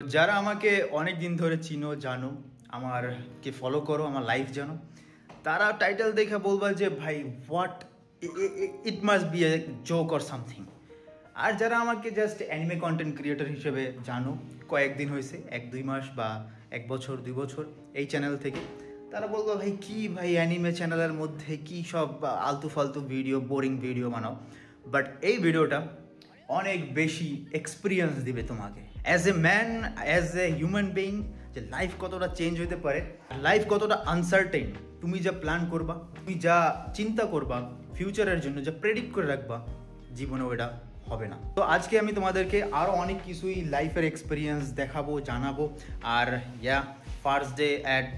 যারা আমাকে অনেক দিন ধরে চিনো জানো আমারকে ফলো করো আমার লাইফ জানো তারা টাইটেল দেখে বলবা যে ভাই what it must be a joke or something. আর যারা আমাকে জাস্ট অ্যানিমে কন্টেন্ট ক্রিয়েটর হিসেবে জানো কয়েকদিন হয়েছে 1-2 মাস বা 1 বছর 2 বছর এই চ্যানেল থেকে, তারা বলবো ভাই কি ভাই অ্যানিমে চ্যানেলের মধ্যে কি সব আলতু ফালতু ভিডিও বোরিং ভিডিও বানাও। বাট এই ভিডিওটা অনেক বেশি এক্সপিরিয়েন্স দিবে তোমাকে as a man, as a human being, যে লাইফ কতটা চেঞ্জ হতে পারে, লাইফ কতটা আনসার্টেন। তুমি যা প্ল্যান করবা, তুমি যা চিন্তা করবা ফিউচারের জন্য, যা প্রেডিক্ট করে রাখবা, জীবনে ওটা হবে না। তো আজকে আমি তোমাদেরকে আরও অনেক কিছুই লাইফের এক্সপিরিয়েন্স দেখাবো, জানাবো। আর ফার্স্ট ডে অ্যাট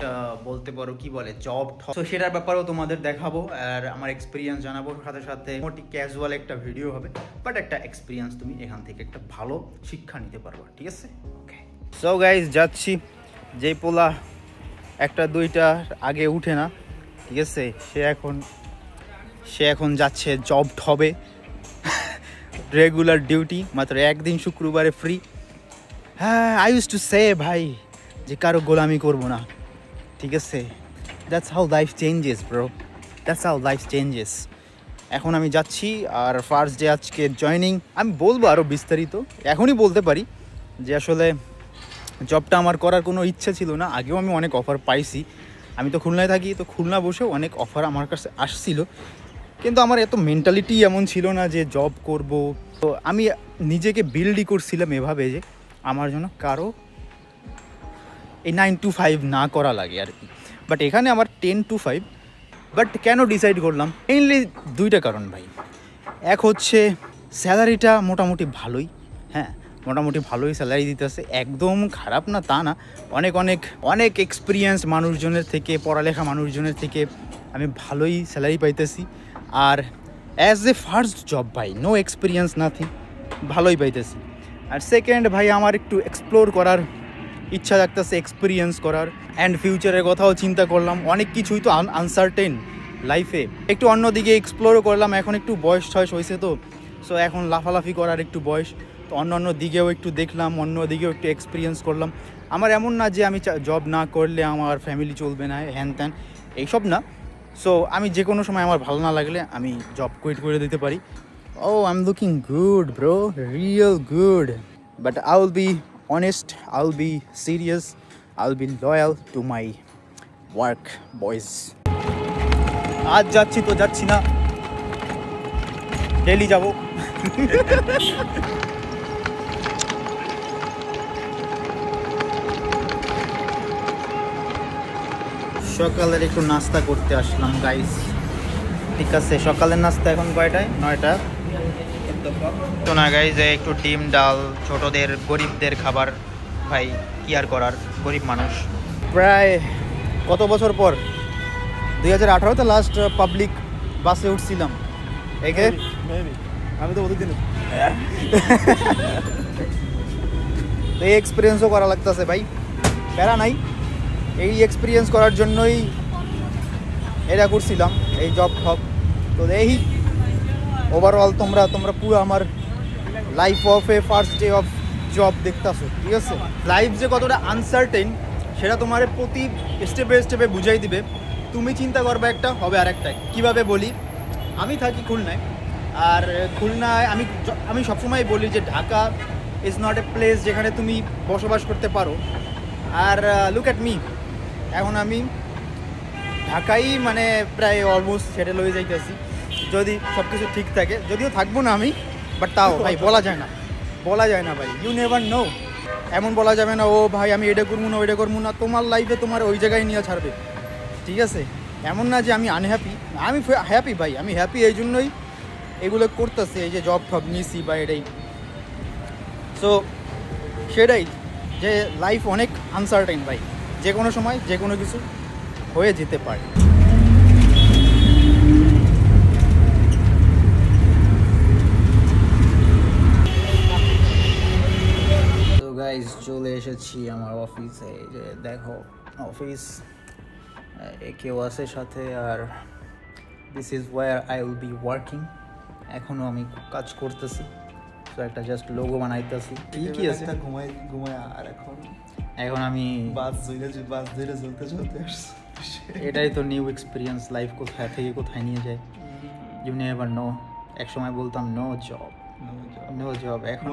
বলতে পারো কি বলে জব, তো সেটার ব্যাপারেও তোমাদের দেখাবো আর আমার এক্সপিরিয়েন্স জানাবো। সাথে সাথে মোটি ক্যাজুয়াল একটা ভিডিও হবে, বাট একটা এক্সপিরিয়েন্স তুমি এখান থেকে একটা ভালো শিক্ষা নিতে পারবা, ঠিক আছে? ওকে, সো গাইজ যাচ্ছি। যে পোলা একটা দুইটা আগে উঠে না, ঠিক আছে, সে এখন যাচ্ছে জব হবে, রেগুলার ডিউটি, মাত্র একদিন শুক্রবারে ফ্রি। হ্যাঁ, আই ইউজ টু সে ভাই যে কারো গোলামি করবো না, ঠিক আছে? That's how life changes bro, that's how life changes. এখন আমি যাচ্ছি আর ফার্স্ট ডে আজকে জয়নিং। আমি বলবো আরও বিস্তারিত, এখনই বলতে পারি যে আসলে জবটা আমার করার কোনো ইচ্ছা ছিল না। আগেও আমি অনেক অফার পাইছি, আমি তো খুলনায় থাকি, তো খুলনা বসেও অনেক অফার আমার কাছে আসছিল, কিন্তু আমার এত মেন্টালিটি এমন ছিল না যে জব করব। তো আমি নিজেকে বিল্ডই করছিলাম এভাবে যে আমার জন্য কারো এই 9 to 5 না করা লাগে আর কি। বাট এখানে আমার 10 to 5। বাট কেন ডিসাইড করলাম? মেইনলি দুইটা কারণ ভাই। এক হচ্ছে স্যালারিটা মোটামুটি ভালোই, হ্যাঁ মোটামুটি ভালোই স্যালারি দিতেছে, একদম খারাপ না তা না। অনেক অনেক অনেক এক্সপিরিয়েন্স মানুষজনের থেকে, পড়ালেখা মানুষজনের থেকে আমি ভালোই স্যালারি পাইতেছি। আর অ্যাজ এ ফার্স্ট জব ভাই, নো এক্সপিরিয়েন্স নাথিং, ভালোই পাইতেছি। আর সেকেন্ড ভাই, আমার একটু এক্সপ্লোর করার ইচ্ছা রাখতেছে, এক্সপিরিয়েন্স করার, অ্যান্ড ফিউচারের কথাও চিন্তা করলাম। অনেক কিছুই তো আনসার্টেন লাইফে, একটু অন্যদিকে এক্সপ্লোরও করলাম। এখন একটু বয়স টয়স হয়েছে, তো সো এখন লাফালাফি করার একটু বয়স, তো অন্য দিকেও একটু দেখলাম, অন্য দিকেও একটু এক্সপিরিয়েন্স করলাম। আমার এমন না যে আমি জব না করলে আমার ফ্যামিলি চলবে না, হ্যান ত্যান এইসব না। সো আমি যে কোনো সময় আমার ভালো না লাগলে আমি জব কুইট করে দিতে পারি। Oh I am looking good bro, real good, but I will be honest, I'll be serious, I'll be loyal to my work boys. আজ যাচ্ছি তো যাচ্ছি না, ডেলি যাব। সকালের একটু নাস্তা করতে আসলাম গাইস, ঠিক আছে? সকালের নাস্তা এখন কয়টায়? 9টা। তো না গাইজ, একটু ডিম ডাল, ছোটদের গরিবদের খাবার ভাই, কি আর করার, গরিব মানুষ। প্রায় কত বছর পর 2018-তে লাস্ট পাবলিক বাসে উঠছিলাম। একে আমি তো প্রতিদিন তো এই এক্সপিরিয়েন্সও করা লাগতেছে ভাই, প্যারা নাই। এই এক্সপিরিয়েন্স করার জন্যই এটা করছিলাম, এই জব ঠব। তো এই ওভারঅল তোমরা পুরো আমার life of A first day of job দেখতেছো, ঠিক আছে? লাইফ যে কতটা আনসার্টেন সেটা তোমার প্রতি স্টেপে স্টেপে বুঝাই দিবে। তুমি চিন্তা করবে একটা, হবে আর একটা। কীভাবে বলি, আমি থাকি খুলনায়, আর খুলনায় আমি সবসময় বলি যে Dhaka is not a place যেখানে তুমি বসবাস করতে পারো। আর লুক অ্যাট মি, এখন আমি ঢাকাই মানে প্রায় অলমোস্ট সেটেল হয়ে যাইতেছি, যদি সব কিছু ঠিক থাকে। যদিও থাকবো না আমি, বাট তাও ভাই বলা যায় না ভাই, ইউ নেভার নো। এমন বলা যাবে না ও ভাই আমি এটা করবো না ওইটা করবো না, তোমার লাইফে তোমার ওই জায়গায় নিয়ে ছাড়বে, ঠিক আছে? এমন না যে আমি আনহ্যাপি, আমি হ্যাপি ভাই, আমি হ্যাপি এই জন্যই এগুলো করতেছি, এই যে জব টব নিছি বা এটাই। সো সেটাই যে লাইফ অনেক আনসার্টেন ভাই, যে কোনো সময় যে কোনো কিছু হয়ে যেতে পারে। গাইজ চলে এসেছি আমার অফিসে, যে দেখো অফিস, কেউ আছে সাথে, আর this is where I will be working. এখনও আমি কাজ করতেছি, তো একটা জাস্ট লোগো বানাইতেছি, ঠিকই আছে। ঘুমায় আর এখন আমি বাস ধরে চলতে আসছি। এটাই তো নিউ এক্সপিরিয়েন্স, লাইফ কোথায় থেকে কোথায় নিয়ে যায়, ইউ নেভার নো। এক সময় বলতাম নো জব, এখন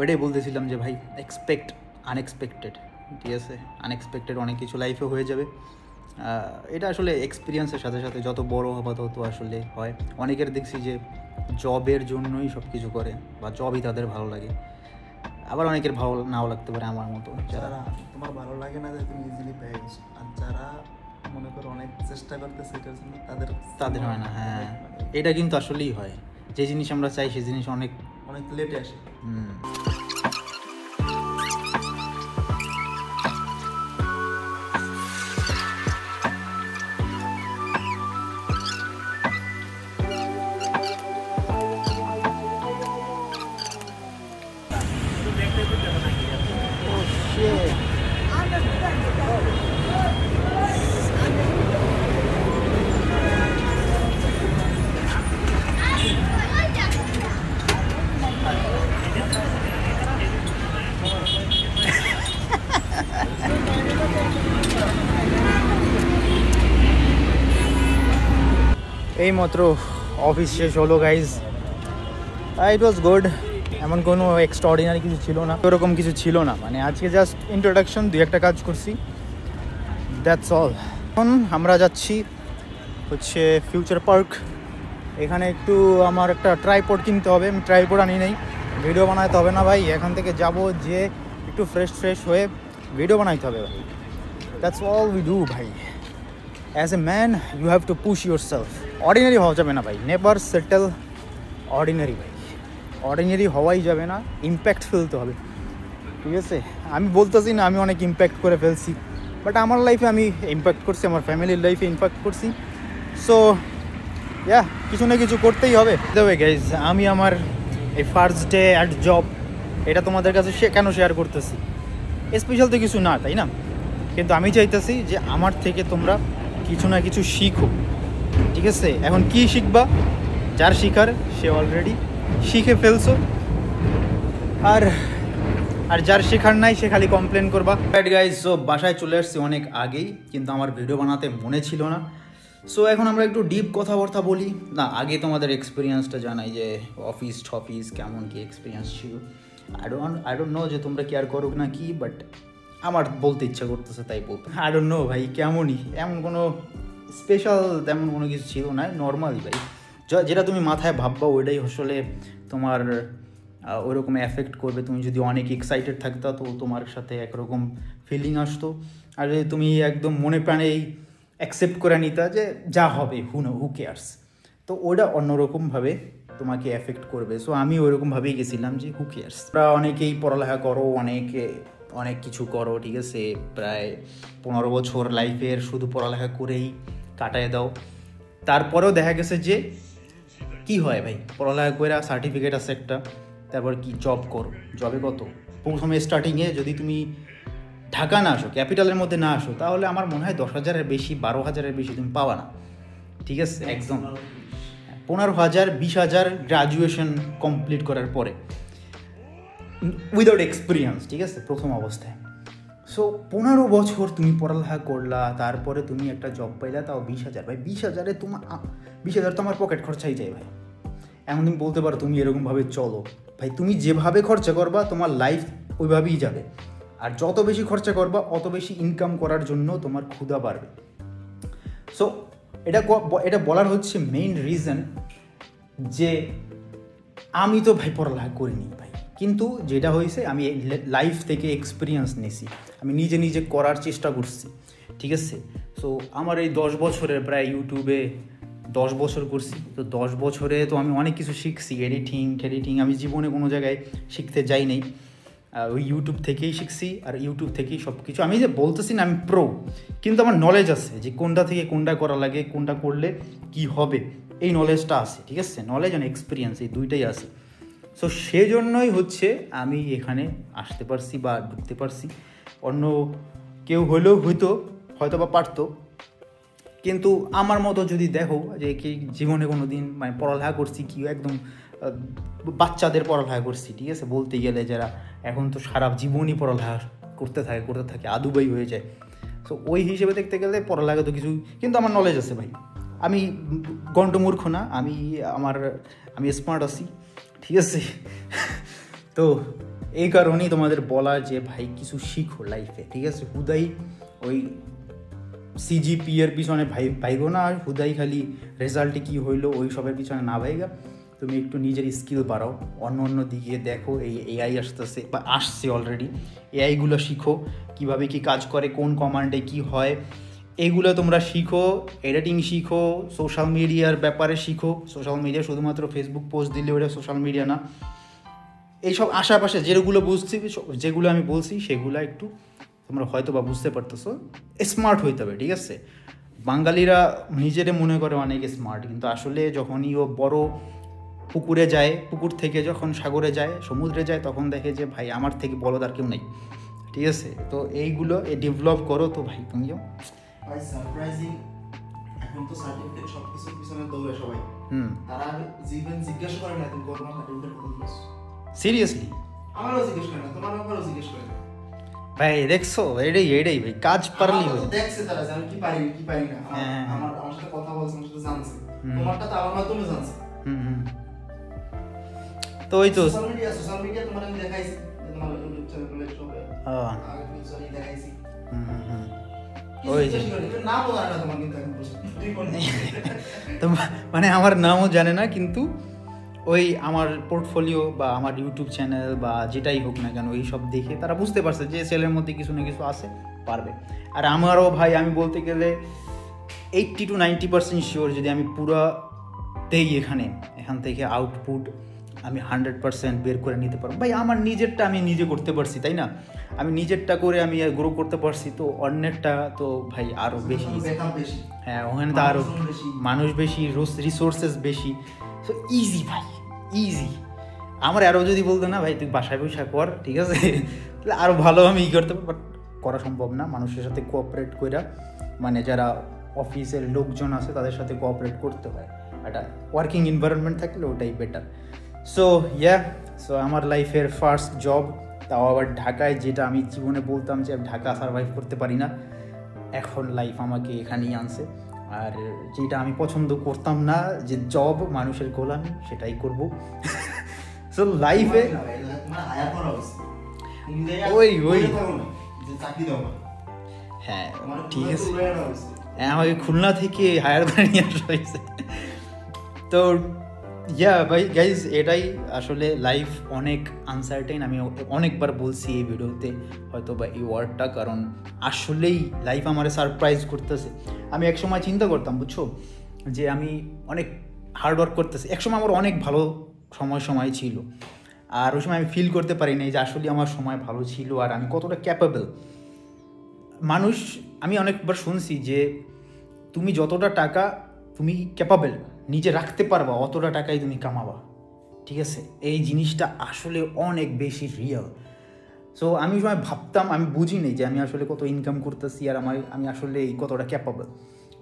ওইটাই বলতেছিলাম যে ভাই এক্সপেক্ট আনএক্সপেক্টেড, ঠিক আছে? আনএক্সপেক্টেড অনেক কিছু লাইফে হয়ে যাবে। এটা আসলে এক্সপিরিয়েন্সের সাথে সাথে যত বড় হবা তত আসলে হয়। অনেকের দেখছি যে জবের জন্যই সব কিছু করে বা জবই তাদের ভালো লাগে, আবার অনেকের ভালো নাও লাগতে পারে আমার মতো। যারা তোমার ভালো লাগে না যে তুমি ইজিলি পেয়ে গেছো, আর যারা মনে করো অনেক চেষ্টা করতেছে এটার জন্য তাদের হয় না। হ্যাঁ, এটা কিন্তু আসলেই হয়, যে জিনিস আমরা চাই সেই জিনিস অনেক লেটে আসে। এই মাত্র অফিস শেষ হলো গাইজ, ইট ওয়াজ গুড। এমন কোনো এক্সট্রাঅর্ডিনারি কিছু ছিল না, ওরকম কিছু ছিল না, মানে আজকে জাস্ট ইন্ট্রোডাকশন, 2-1টা কাজ করছি, দ্যাটস অল। এখন আমরা যাচ্ছি হচ্ছে ফিউচার পার্ক। এখানে একটু আমার একটা ট্রাইপড কিনতে হবে, আমি ট্রাইপড আনি নাই, ভিডিও বানাতে হবে না ভাই। এখান থেকে যাব যে একটু ফ্রেশ হয়ে ভিডিও বানাইতে হবে ভাই, দ্যাটস অল উই ডু ভাই। As a man you have to push yourself. Ordinary হওয়া যাবে না ভাই, নেভার সেটেল অর্ডিনারি ভাই, অর্ডিনারি হওয়াই যাবে না, ইম্প্যাক্ট ফেলতে হবে, ঠিক আছে? আমি বলতেছি না আমি অনেক ইম্প্যাক্ট করে ফেলছি, বাট আমার লাইফে আমি ইম্প্যাক্ট করছি, আমার ফ্যামিলির লাইফে ইম্প্যাক্ট করছি। সো ইয়া, কিছু না কিছু করতেই হবে। তবে গাইজ, আমি আমার এই ফার্স্ট ডে অ্যাট জব এটা তোমাদের কাছে কেন শেয়ার করতেছি? স্পেশাল তো কিছু না, তাই না? কিন্তু আমি চাইতেছি যে আমার থেকে তোমরা কিছু না কিছু শিখো, ঠিক আছে? এখন কি শিখবা? যার শিখার সে অলরেডি শিখে ফেলছো, আর যার শেখার নাই সে খালি কমপ্লেন করবা। রাইট গাইজ, সো বাসায় চলে আসছি অনেক আগেই, কিন্তু আমার ভিডিও বানাতে মনে ছিল না। সো এখন আমরা একটু ডিপ কথাবার্তা বলি। না, আগে তোমাদের এক্সপিরিয়েন্সটা জানাই যে অফিস কেমন কি এক্সপিরিয়েন্স ছিল। আই ডোন্ট নো যে তোমরা কেয়ার করো না কি, বাট আমার বলতে ইচ্ছা করতেছে তাই বলতে। আই ডোন্ট নো ভাই, কেমনই, এমন কোনো স্পেশাল তেমন কোনো কিছু ছিল না, নর্মালি ভাই। যেটা তুমি মাথায় ভাববা ওইটাই আসলে তোমার ওইরকম এফেক্ট করবে। তুমি যদি অনেক এক্সাইটেড থাকতা তো তোমার সাথে একরকম ফিলিং আসতো, আর যদি তুমি একদম মনে প্রাণেই অ্যাকসেপ্ট করে নিতা যে যা হবে হু কেয়ার্স, তো ওটা অন্যরকমভাবে তোমাকে এফেক্ট করবে। সো আমি ওইরকমভাবেই গেছিলাম যে হু কেয়ার্স। তোমরা অনেকেই পড়ালেখা করো, অনেক কিছু করো, ঠিক আছে? প্রায় 15 বছর লাইফের শুধু পড়ালেখা করেই কাটায় দাও। তারপরেও দেখা গেছে যে কি হয় ভাই, পড়ালেখা করে সার্টিফিকেট আছে একটা, তারপর কি জব করো, জবে কত? প্রথমে স্টার্টিংয়ে যদি তুমি ঢাকা না আসো, ক্যাপিটালের মধ্যে না আসো, তাহলে আমার মনে হয় 10,000-এর বেশি, 12,000-এর বেশি তুমি পাবা না, ঠিক আছে? একদম 15,000, 20,000 গ্রাজুয়েশন কমপ্লিট করার পরে, উইদাউট এক্সপিরিয়েন্স, ঠিক আছে? প্রথম অবস্থায়। সো 15 বছর তুমি পড়ালেখা করলা, তারপরে তুমি একটা জব পাইলা, তাও 20,000। ভাই 20,000-এ তোমার 20,000 তো আমার পকেট খরচাই যায় ভাই। এখন তুমি বলতে পারো তুমি এরকমভাবে চলো, ভাই তুমি যেভাবে খরচা করবা তোমার লাইফ ওইভাবেই যাবে, আর যত বেশি খরচা করবা অত বেশি ইনকাম করার জন্য তোমার ক্ষুধা বাড়বে। সো এটা বলার হচ্ছে মেইন রিজন যে আমি তো ভাই পড়ালেখা করিনি ভাই, কিন্তু যেটা হয়েছে আমি লাইফ থেকে এক্সপিরিয়েন্স নিয়েছি, আমি নিজে করার চেষ্টা করছি, ঠিক আছে? সো আমার এই 10 বছরের প্রায় ইউটিউবে 10 বছর করছি, তো 10 বছরে তো আমি অনেক কিছু শিখছি। এডিটিং আমি জীবনে কোনো জায়গায় শিখতে যাই নাই, ওই ইউটিউব থেকেই শিখছি, আর ইউটিউব থেকেই সব কিছু। আমি যে বলতেছি না আমি প্রো, কিন্তু আমার নলেজ আছে যে কোনটা থেকে কোনটা করা লাগে, কোনটা করলে কি হবে, এই নলেজটা আছে, ঠিক আছে? নলেজ আর এক্সপিরিয়েন্স এই দুইটাই আছে। সো সেজন্যই হচ্ছে আমি এখানে আসতে পারছি বা ঢুকতে পারছি। অন্য কেউ হলেও হয়তো বা পারতো, কিন্তু আমার মতো যদি দেখো যে কি জীবনে কোনো দিন মানে পড়ালেখা করছি কি একদম বাচ্চাদের পড়ালেখা করছি, ঠিক আছে, বলতে গেলে যারা এখন তো সারা জীবনই পড়ালেখা করতে থাকে আদুবাই হয়ে যায়। সো ওই হিসেবে দেখতে গেলে পড়ালেখা তো কিছু, কিন্তু আমার নলেজ আছে ভাই, আমি গণ্ডমূর্খ না, আমি স্মার্ট আছি, ঠিক আছে। তো এই কারণেই তোমাদের বলা যে ভাই কিছু শিখো লাইফে, ঠিক আছে, হুদাই ওই সিজিপি এর পিছনে ভাইবো না, আর হুদাই খালি রেজাল্টে কী হইলো ওই সবের পিছনে না ভাইগা, তুমি একটু নিজের স্কিল বাড়াও, অন্য দিকে দেখো। এই এআই আসতেছে বা আসছে অলরেডি, এআইগুলো শিখো, কিভাবে কি কাজ করে, কোন কমান্ডে কি হয়, এইগুলো তোমরা শিখো। এডিটিং শিখো, সোশ্যাল মিডিয়ার ব্যাপারে শিখো। সোশ্যাল মিডিয়া শুধুমাত্র ফেসবুক পোস্ট দিলে ওটা সোশ্যাল মিডিয়া না। এইসব আশেপাশে যেগুলো আমি বলছি সেগুলো একটু তোমরা হয়তো বা বুঝতে পারতেছো, স্মার্ট হইতে হবে, ঠিক আছে। বাঙালিরা নিজেরে মনে করে অনেক স্মার্ট, কিন্তু আসলে যখনই ও বড় পুকুরে যায়, পুকুর থেকে যখন সাগরে যায়, সমুদ্রে যায়, তখন দেখে যে ভাই আমার থেকে বলদ আর কেউ নেই, ঠিক আছে। তো এইগুলো ডেভেলপ করো তো ভাই তুমিও। ভাই সারপ্রাইজিং, এখন তো সার্টিফিকেট সবকিছুর পিছনে দৌড়ে সবাই, তারা জীবন জিজ্ঞাসা করে না তুমি করবা সার্টিফিকেট কত দিছো, সিরিয়াসলি আমারও জিজ্ঞেস করে না, তোমার আমারও জিজ্ঞেস করে না ভাই। দেখছো, এটাই ভাই, কাজ পারলি হয়, দেখছে তারা যে আমি কি পারি না, আমার সাথে কথা বলছে, আমার সাথে জানছে, তোমারটা তো আমার মাধ্যমে জানছে। তো ওই তো সোশ্যাল মিডিয়া তোমার আমি দেখাইছি, তোমার ইউটিউব চ্যানেলে সবে আগে পিছনে দেখাইছি, ওই যে নাম বলা না তোমার, কিন্তু এখন তো মানে আমার নামও জানে না, কিন্তু ওই আমার পোর্টফোলিও বা আমার ইউটিউব চ্যানেল বা যেটাই হোক না কেন, এই সব দেখে তারা বুঝতে পারছে যে ছেলের মধ্যে কিছু না কিছু আছে, পারবে। আর আমারও ভাই, আমি বলতে গেলে 80 to 90% শিওর, যদি আমি পুরো দেই এখান থেকে আউটপুট আমি 100% বের করে নিতে পারবো ভাই। আমার নিজেরটা আমি নিজে করতে পারছি, তাই না, আমি নিজেরটা করে আমি গ্রো করতে পারছি, তো অন্যেরটা তো ভাই আরও বেশি, হ্যাঁ ওখানে তো আরও মানুষ বেশি, রিসোর্সেস বেশি, সো ইজি ভাই, ইজি। আমার আরও যদি বলতো না ভাই তুই বাসায় বসে কর, ঠিক আছে, তাহলে আরও ভালো আমি করতে পারবো, বাট করা সম্ভব না। মানুষের সাথে কোঅপারেট করে, মানে যারা অফিসের লোকজন আছে তাদের সাথে কোঅপারেট করতে হয়, একটা ওয়ার্কিং এনভায়রনমেন্ট থাকলে ওটাই বেটার। সো আমার লাইফের ফার্স্ট জব, তাও আবার ঢাকায়, যেটা আমি জীবনে বলতাম যে আমি ঢাকা সার্ভাইভ করতে পারি না, এখন লাইফ আমাকে এখানেই আনছে। আর যেটা আমি পছন্দ করতাম না, যে জব মানুষের গোলামি, সেটাই করব। সো লাইফে হ্যাঁ ঠিক আছে, হ্যাঁ আমাকে খুলনা থেকে হায়ার করে নিয়ে আসা হয়েছে। তো ভাই গাইজ, এটাই আসলে লাইফ অনেক আনসার্টেন। আমি অনেকবার বলছি এই ভিডিওতে হয়তো বা এই ওয়ার্ডটা, কারণ আসলেই লাইফ আমার সারপ্রাইজ করতেছে। আমি একসময় চিন্তা করতাম, বুঝছো, যে আমি অনেক হার্ডওয়ার্ক করতেছি। একসময় আমার অনেক ভালো সময় ছিল, আর ওই সময় আমি ফিল করতে পারি নাই যে আসলে আমার সময় ভালো ছিল আর আমি কতটা ক্যাপেবল মানুষ। আমি অনেকবার শুনছি যে তুমি যতটা টাকা তুমি ক্যাপাবেল নিজে রাখতে পারবা, অতটা টাকাই তুমি কামাবা, ঠিক আছে। এই জিনিসটা আসলে অনেক বেশি রিয়েল। সো আমি সময় ভাবতাম, আমি বুঝি নেই যে আমি আসলে কত ইনকাম করতেছি আর আমি আসলে কতটা ক্যাপাবল।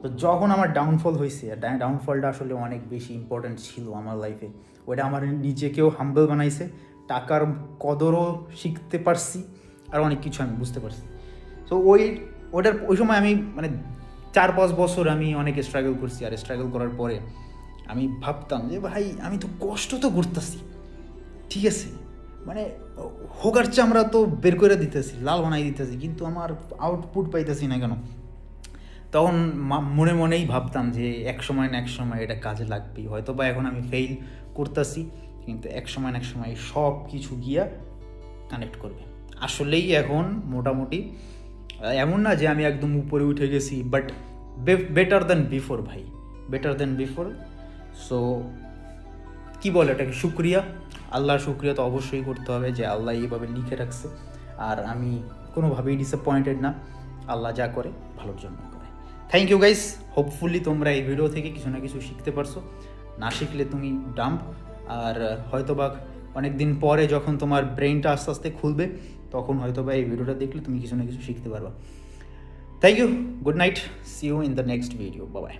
তো যখন আমার ডাউনফল হয়েছে, ডাউনফলটা আসলে অনেক বেশি ইম্পর্ট্যান্ট ছিল আমার লাইফে। ওইটা আমার নিজেকেও হাম্বল বানাইছে, টাকার কদরও শিখতে পারছি, আর অনেক কিছু আমি বুঝতে পারছি। সো ওই সময় আমি মানে 4-5 বছর আমি অনেক স্ট্রাগল করছি, আর স্ট্রাগল করার পরে আমি ভাবতাম যে ভাই আমি তো কষ্ট তো করতেছি, ঠিক আছে, মানে হোগার চামড়া তো বের করে দিতেছি, লাল বানাই দিতেছি, কিন্তু আমার আউটপুট পাইতেছি না কেন। তখন মনেই ভাবতাম যে এক সময় না এক সময় এটা কাজে লাগবেই। হয়তো বা এখন আমি ফেইল করতেছি, কিন্তু এক সময় না এক সময় সব কিছু গিয়া কানেক্ট করবে। আসলেই এখন মোটামুটি এমন না যে আমি একদম উপরে উঠে গেছি, বাট বেটার দ্যান বিফোর ভাই, বেটার দ্যান বিফোর। সো কী বলে এটাকে, শুক্রিয়া, আল্লাহর শুক্রিয়া তো অবশ্যই করতে হবে যে আল্লাহ এইভাবে লিখে রাখছে, আর আমি কোনোভাবেই ডিসঅ্যাপয়েন্টেড না। আল্লাহ যা করে ভালোর জন্য করে। থ্যাংক ইউ গাইস, হোপফুলি তোমরা এই ভিডিও থেকে কিছু না কিছু শিখতে পারছো। না শিখলে তুমি ডাম্প। আর হয়তোবা অনেক দিন পরে যখন তোমার ব্রেনটা আস্তে আস্তে খুলবে, তখন হয়তোবা এই ভিডিওটা দেখলে তুমি কিছু না কিছু শিখতে পারবা। Thank you, good night, see you in the next video, bye by.